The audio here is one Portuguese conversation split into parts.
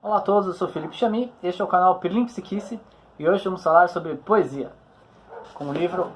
Olá a todos, eu sou Felipe Chami, este é o canal Pirlim Psiquice e hoje vamos falar sobre poesia, com o livro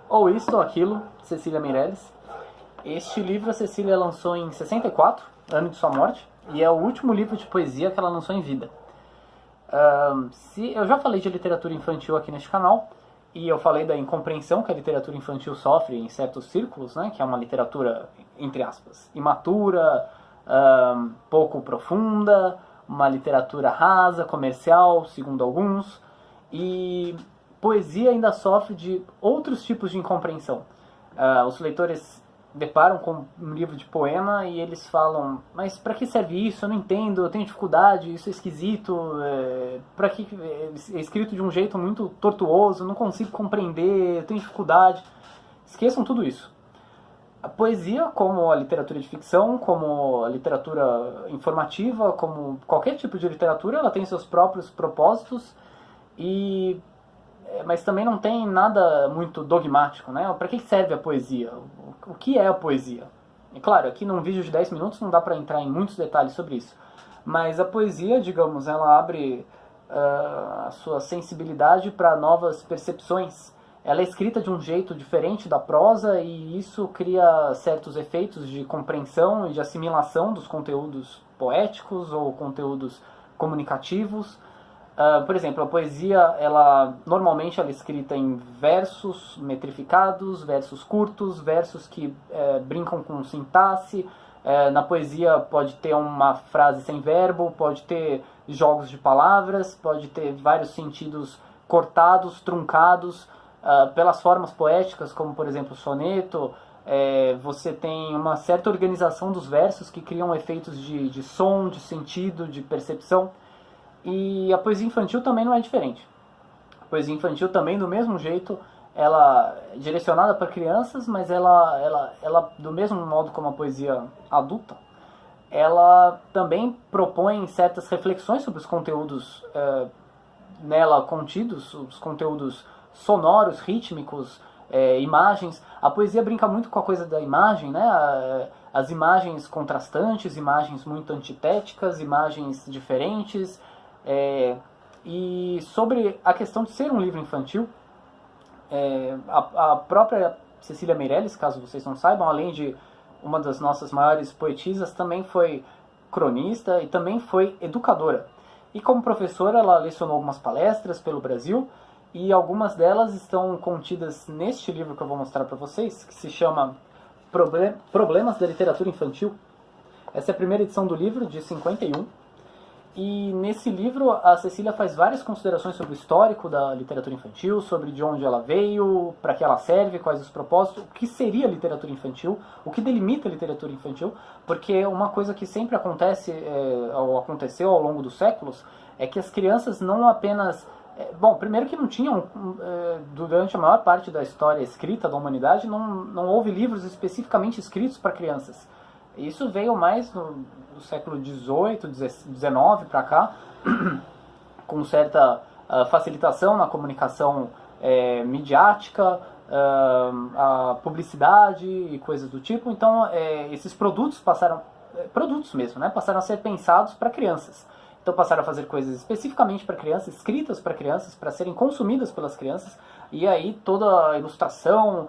Ou Isto ou Aquilo, de Cecília Meirelles. Este livro a Cecília lançou em 64, ano de sua morte, e é o último livro de poesia que ela lançou em vida. Eu já falei de literatura infantil aqui neste canal, e eu falei da incompreensão que a literatura infantil sofre em certos círculos, né, que é uma literatura, entre aspas, imatura, pouco profunda, uma literatura rasa, comercial, segundo alguns, e poesia ainda sofre de outros tipos de incompreensão. Os leitores deparam com um livro de poema e eles falam: mas para que serve isso? Eu não entendo, eu tenho dificuldade, isso é esquisito, para que é escrito de um jeito muito tortuoso, não consigo compreender, eu tenho dificuldade. Esqueçam tudo isso. A poesia, como a literatura de ficção, como a literatura informativa, como qualquer tipo de literatura, ela tem seus próprios propósitos, mas também não tem nada muito dogmático, né? Para que serve a poesia? O que é a poesia? E claro, aqui num vídeo de 10 minutos não dá para entrar em muitos detalhes sobre isso, mas a poesia, digamos, ela abre a sua sensibilidade para novas percepções. Ela é escrita de um jeito diferente da prosa e isso cria certos efeitos de compreensão e de assimilação dos conteúdos poéticos ou conteúdos comunicativos. Por exemplo, a poesia, normalmente ela é escrita em versos metrificados, versos curtos, versos que brincam com sintaxe. Na poesia pode ter uma frase sem verbo, pode ter jogos de palavras, pode ter vários sentidos cortados, truncados, pelas formas poéticas, como por exemplo o soneto. Você tem uma certa organização dos versos que criam efeitos de som, de sentido, de percepção. E a poesia infantil também não é diferente. A poesia infantil também, do mesmo jeito, ela é direcionada para crianças, mas ela, do mesmo modo como a poesia adulta, ela também propõe certas reflexões sobre os conteúdos nela contidos, os conteúdos sonoros, rítmicos, imagens. A poesia brinca muito com a coisa da imagem, né? As imagens contrastantes, imagens muito antitéticas, imagens diferentes. E sobre a questão de ser um livro infantil, a própria Cecília Meirelles, caso vocês não saibam, além de uma das nossas maiores poetisas, também foi cronista e também foi educadora. E como professora, ela lecionou algumas palestras pelo Brasil, e algumas delas estão contidas neste livro que eu vou mostrar para vocês, que se chama Problemas da Literatura Infantil. Essa é a primeira edição do livro, de 51. E nesse livro a Cecília faz várias considerações sobre o histórico da literatura infantil, sobre de onde ela veio, para que ela serve, quais os propósitos, o que seria literatura infantil, o que delimita a literatura infantil, porque uma coisa que sempre acontece, ou aconteceu ao longo dos séculos, é que as crianças não apenas... Bom, primeiro que não tinham, durante a maior parte da história escrita da humanidade, não houve livros especificamente escritos para crianças. Isso veio mais no século XVIII, XIX para cá, com certa facilitação na comunicação midiática, a publicidade e coisas do tipo. Então, esses produtos produtos mesmo, né, passaram a ser pensados para crianças. Então passaram a fazer coisas especificamente para crianças, escritas para crianças, para serem consumidas pelas crianças, e aí toda a ilustração,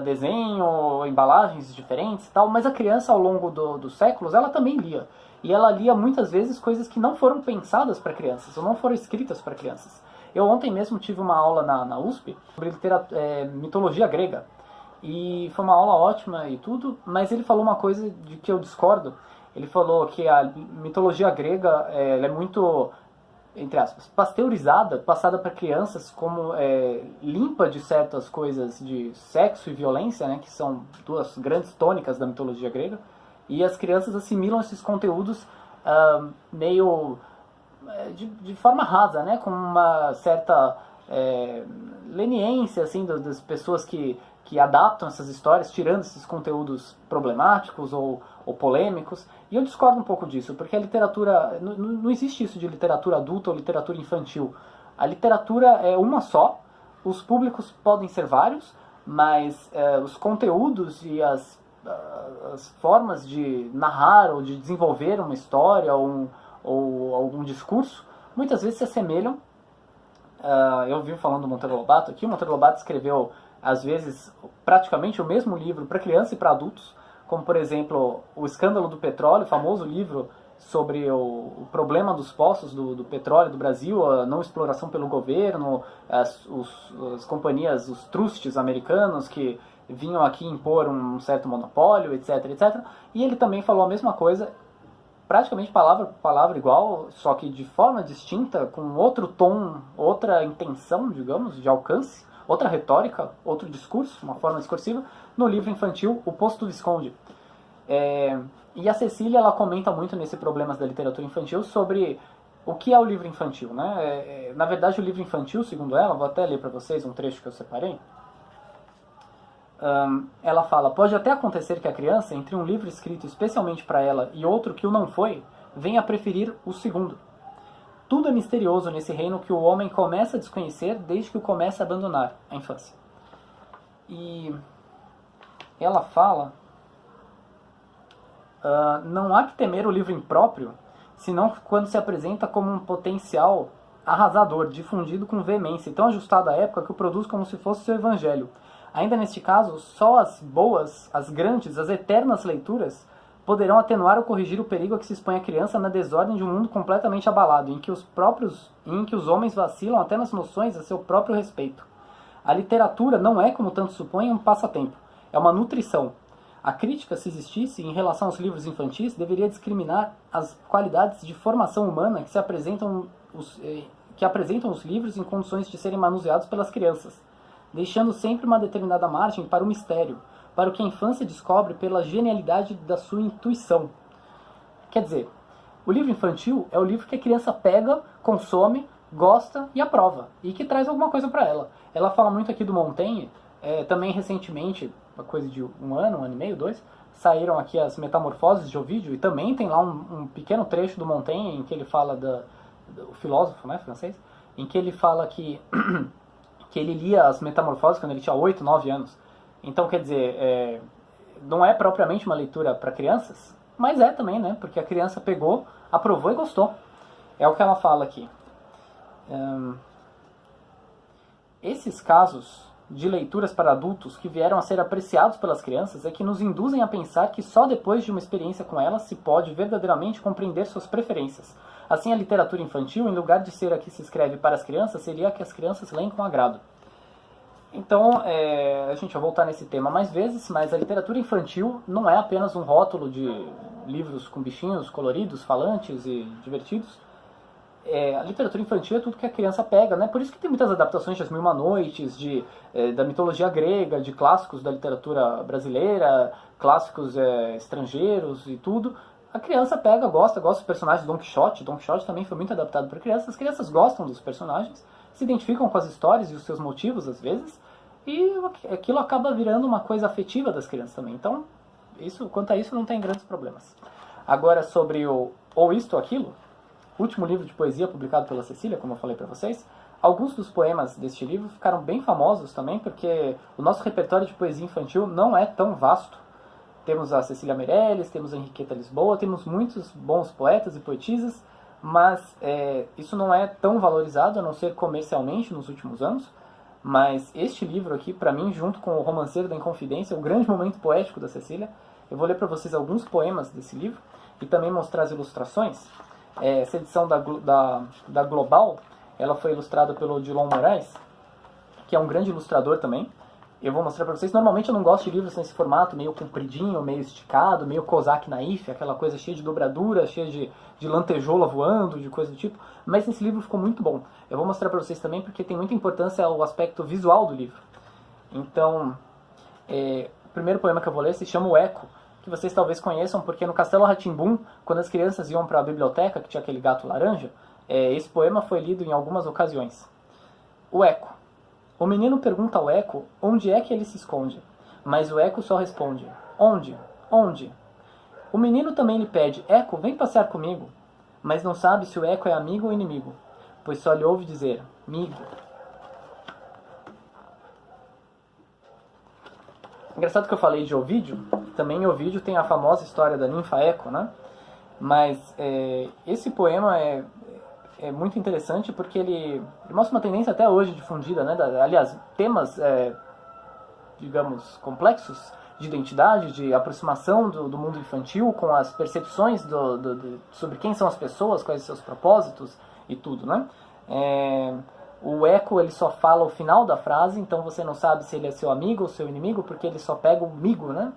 desenho, embalagens diferentes e tal, mas a criança ao longo dos séculos, ela também lia. E ela lia muitas vezes coisas que não foram pensadas para crianças, ou não foram escritas para crianças. Eu ontem mesmo tive uma aula na USP sobre mitologia grega, e foi uma aula ótima e tudo, mas ele falou uma coisa de que eu discordo. Ele falou que a mitologia grega ela é muito, entre aspas, pasteurizada, passada para crianças, como limpa de certas coisas de sexo e violência, né, que são duas grandes tônicas da mitologia grega, e as crianças assimilam esses conteúdos meio de forma rasa, né, com uma certa leniência assim, das pessoas que adaptam essas histórias, tirando esses conteúdos problemáticos ou polêmicos. E eu discordo um pouco disso, porque a literatura... Não existe isso de literatura adulta ou literatura infantil. A literatura é uma só, os públicos podem ser vários, mas os conteúdos e as formas de narrar ou de desenvolver uma história ou ou algum discurso, muitas vezes se assemelham. Eu vivo falando do Monteiro Lobato aqui. O Monteiro Lobato escreveu, às vezes, praticamente o mesmo livro para crianças e para adultos, como, por exemplo, O Escândalo do Petróleo, o famoso livro sobre o problema dos poços do petróleo do Brasil, a não exploração pelo governo, as companhias, os trusts americanos que vinham aqui impor um certo monopólio, etc, etc. E ele também falou a mesma coisa, praticamente palavra por palavra igual, só que de forma distinta, com outro tom, outra intenção, digamos, de alcance, outra retórica, outro discurso, uma forma discursiva, no livro infantil O Poço do Visconde. E a Cecília, ela comenta muito nesse Problemas da Literatura Infantil sobre o que é o livro infantil, né? Na verdade, o livro infantil, segundo ela, vou até ler para vocês um trecho que eu separei. Ela fala: pode até acontecer que a criança, entre um livro escrito especialmente para ela e outro que o não foi, venha a preferir o segundo. Tudo é misterioso nesse reino que o homem começa a desconhecer desde que o começa a abandonar, a infância. E ela fala: não há que temer o livro impróprio, senão quando se apresenta como um potencial arrasador, difundido com veemência, e tão ajustado à época que o produz como se fosse seu evangelho. Ainda neste caso, só as boas, as grandes, as eternas leituras poderão atenuar ou corrigir o perigo a que se expõe a criança na desordem de um mundo completamente abalado, em que os homens vacilam até nas noções a seu próprio respeito. A literatura não é, como tanto supõem, um passatempo. É uma nutrição. A crítica, se existisse, em relação aos livros infantis, deveria discriminar as qualidades de formação humana que apresentam os livros em condições de serem manuseados pelas crianças, deixando sempre uma determinada margem para o mistério, para o que a infância descobre pela genialidade da sua intuição. Quer dizer, o livro infantil é o livro que a criança pega, consome, gosta e aprova, e que traz alguma coisa para ela. Ela fala muito aqui do Montaigne, também recentemente, uma coisa de um ano e meio, 2, saíram aqui as Metamorfoses de Ovídio, e também tem lá um pequeno trecho do Montaigne em que ele fala do filósofo, né, francês, em que ele fala que ele lia as Metamorfoses quando ele tinha 8, 9 anos. Então, quer dizer, não é propriamente uma leitura para crianças, mas é também, né? Porque a criança pegou, aprovou e gostou. É o que ela fala aqui. Esses casos de leituras para adultos que vieram a ser apreciados pelas crianças é que nos induzem a pensar que só depois de uma experiência com elas se pode verdadeiramente compreender suas preferências. Assim, a literatura infantil, em lugar de ser a que se escreve para as crianças, seria a que as crianças leem com agrado. Então, a gente vai voltar nesse tema mais vezes, mas a literatura infantil não é apenas um rótulo de livros com bichinhos coloridos, falantes e divertidos. A literatura infantil é tudo que a criança pega, né? Por isso que tem muitas adaptações de As Mil e Uma Noites, da mitologia grega, de clássicos da literatura brasileira, clássicos estrangeiros e tudo. A criança pega, gosta dos personagens de Don Quixote. Don Quixote também foi muito adaptado para crianças. As crianças gostam dos personagens, se identificam com as histórias e os seus motivos, às vezes, e aquilo acaba virando uma coisa afetiva das crianças também. Então, quanto a isso, não tem grandes problemas. Agora, sobre o Ou Isto ou Aquilo, último livro de poesia publicado pela Cecília, como eu falei para vocês, alguns dos poemas deste livro ficaram bem famosos também, porque o nosso repertório de poesia infantil não é tão vasto. Temos a Cecília Meirelles, temos a Henriqueta Lisboa, temos muitos bons poetas e poetisas, mas isso não é tão valorizado, a não ser comercialmente nos últimos anos. Mas este livro aqui, para mim, junto com O Romanceiro da Inconfidência, é o grande momento poético da Cecília. Eu vou ler para vocês alguns poemas desse livro e também mostrar as ilustrações. Essa edição da Global, ela foi ilustrada pelo Odilon Moraes, que é um grande ilustrador também. Eu vou mostrar para vocês. Normalmente eu não gosto de livros nesse formato, meio compridinho, meio esticado, meio Kozak Naif, aquela coisa cheia de dobradura, cheia de lantejoula voando, de coisa do tipo. Mas esse livro ficou muito bom. Eu vou mostrar para vocês também porque tem muita importância o aspecto visual do livro. Então, o primeiro poema que eu vou ler se chama O Eco, que vocês talvez conheçam, porque no Castelo Rá-Tim-Bum, quando as crianças iam para a biblioteca, que tinha aquele gato laranja, esse poema foi lido em algumas ocasiões. O Eco. O menino pergunta ao eco onde é que ele se esconde, mas o eco só responde: onde? Onde? O menino também lhe pede: eco, vem passear comigo, mas não sabe se o eco é amigo ou inimigo, pois só lhe ouve dizer: migo. Engraçado que eu falei de Ovídio, também em Ovídio tem a famosa história da ninfa Eco, né? Mas esse poema é muito interessante porque ele mostra uma tendência até hoje difundida, né? Aliás, temas, digamos, complexos de identidade, de aproximação do mundo infantil com as percepções sobre quem são as pessoas, quais são os seus propósitos e tudo, né? O eco, ele só fala o final da frase, então você não sabe se ele é seu amigo ou seu inimigo, porque ele só pega o migo, né?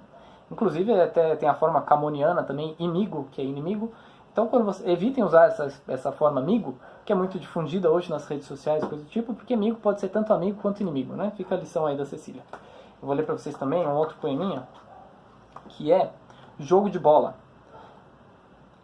Inclusive até tem a forma camoniana também, imigo, que é inimigo. Então evitem usar essa forma amigo, que é muito difundida hoje nas redes sociais, coisa do tipo, porque amigo pode ser tanto amigo quanto inimigo, né? Fica a lição aí da Cecília. Eu vou ler para vocês também um outro poeminha, que é Jogo de Bola.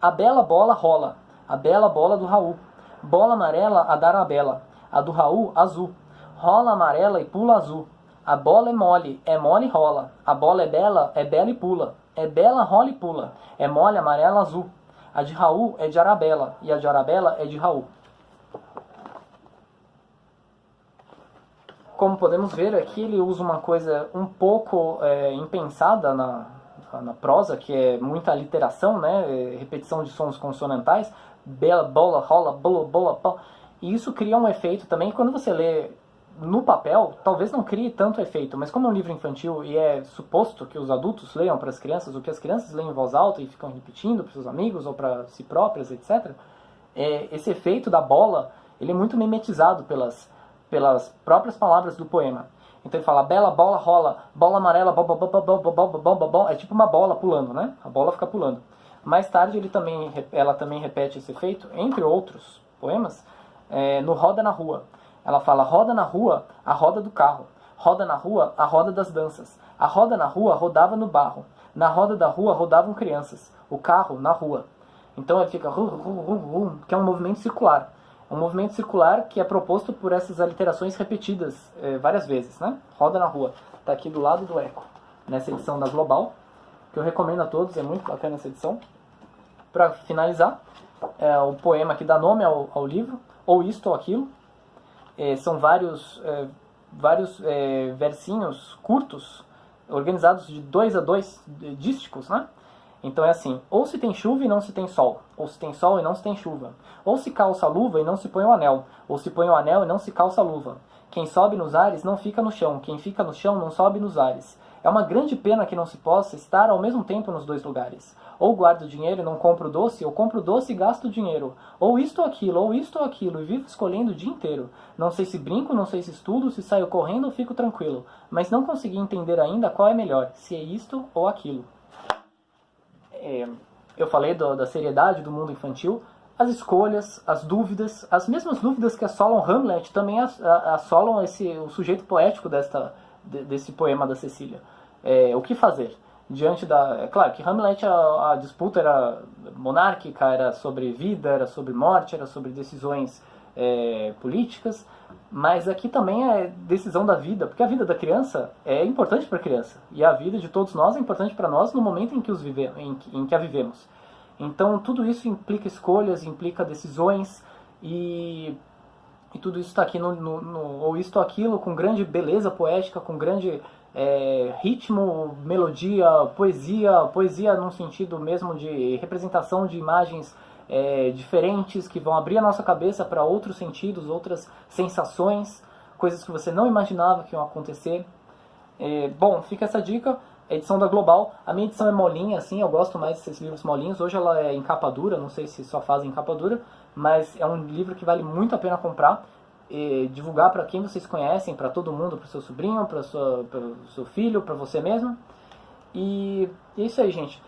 A bela bola rola, a bela bola do Raul. Bola amarela a dar a bela, a do Raul azul. Rola amarela e pula azul. A bola é mole e rola. A bola é bela e pula. É bela, rola e pula. É mole, amarela, azul. A de Raul é de Arabella, e a de Arabella é de Raul. Como podemos ver aqui, ele usa uma coisa um pouco impensada na prosa, que é muita literação, né? Repetição de sons consonantais. Bela, bola, rola, bola, bola, bola. E isso cria um efeito também. Quando você lê no papel, talvez não crie tanto efeito, mas como é um livro infantil e é suposto que os adultos leiam para as crianças, o que as crianças leem em voz alta e ficam repetindo para seus amigos ou para si próprias, etc., esse efeito da bola, ele é muito mimetizado pelas próprias palavras do poema. Então ele fala, bela bola rola, bola amarela, é tipo uma bola pulando, né? A bola fica pulando. Mais tarde ela também repete esse efeito, entre outros poemas, no Roda na Rua. Ela fala, roda na rua, a roda do carro. Roda na rua, a roda das danças. A roda na rua rodava no barro. Na roda da rua rodavam crianças. O carro na rua. Então ele fica que é um movimento circular. É um movimento circular que é proposto por essas aliterações repetidas várias vezes, né? Roda na rua. Está aqui do lado do eco. Nessa edição da Global, que eu recomendo a todos, é muito bacana essa edição. Para finalizar, o poema que dá nome ao livro, Ou Isto ou Aquilo. São vários versinhos curtos, organizados de 2 a 2, dísticos, né? Então é assim, ou se tem chuva e não se tem sol, ou se tem sol e não se tem chuva, ou se calça a luva e não se põe o anel, ou se põe o anel e não se calça a luva. Quem sobe nos ares não fica no chão, quem fica no chão não sobe nos ares. É uma grande pena que não se possa estar ao mesmo tempo nos dois lugares. Ou guardo o dinheiro e não compro doce, ou compro doce e gasto o dinheiro. Ou isto ou aquilo, e vivo escolhendo o dia inteiro. Não sei se brinco, não sei se estudo, se saio correndo ou fico tranquilo. Mas não consegui entender ainda qual é melhor, se é isto ou aquilo. Eu falei da seriedade do mundo infantil. As escolhas, as dúvidas, as mesmas dúvidas que assolam Hamlet também assolam o sujeito poético desse poema da Cecília. O que fazer? Diante é claro que Hamlet, a disputa era monárquica, era sobre vida, era sobre morte, era sobre decisões políticas, mas aqui também é decisão da vida, porque a vida da criança é importante para a criança, e a vida de todos nós é importante para nós no momento em que a vivemos. Então tudo isso implica escolhas, implica decisões, e tudo isso está aqui no Ou Isto ou Aquilo, com grande beleza poética, com grande ritmo, melodia, poesia num sentido mesmo de representação de imagens diferentes, que vão abrir a nossa cabeça para outros sentidos, outras sensações, coisas que você não imaginava que iam acontecer. Bom, fica essa dica, a edição da Global. A minha edição é molinha, assim, eu gosto mais desses livros molinhos. Hoje ela é em capa dura, não sei se só fazem em capa dura, mas é um livro que vale muito a pena comprar. Divulgar para quem vocês conhecem, para todo mundo, para o seu sobrinho, para o seu filho, para você mesmo. E é isso aí, gente.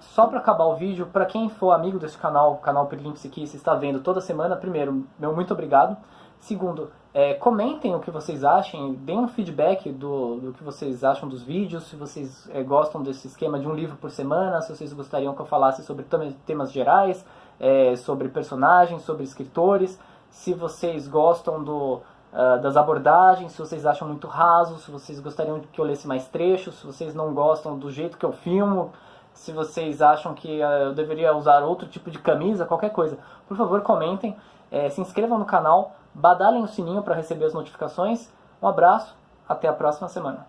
Só para acabar o vídeo, para quem for amigo desse canal, o canal Perlimps aqui, se está vendo toda semana, primeiro, meu muito obrigado. Segundo, comentem o que vocês acham, deem um feedback do que vocês acham dos vídeos, se vocês gostam desse esquema de um livro por semana, se vocês gostariam que eu falasse sobre temas gerais, sobre personagens, sobre escritores, se vocês gostam das abordagens, se vocês acham muito raso, se vocês gostariam que eu lesse mais trechos, se vocês não gostam do jeito que eu filmo, se vocês acham que eu deveria usar outro tipo de camisa, qualquer coisa. Por favor, comentem, se inscrevam no canal, badalem o sininho para receber as notificações. Um abraço, até a próxima semana.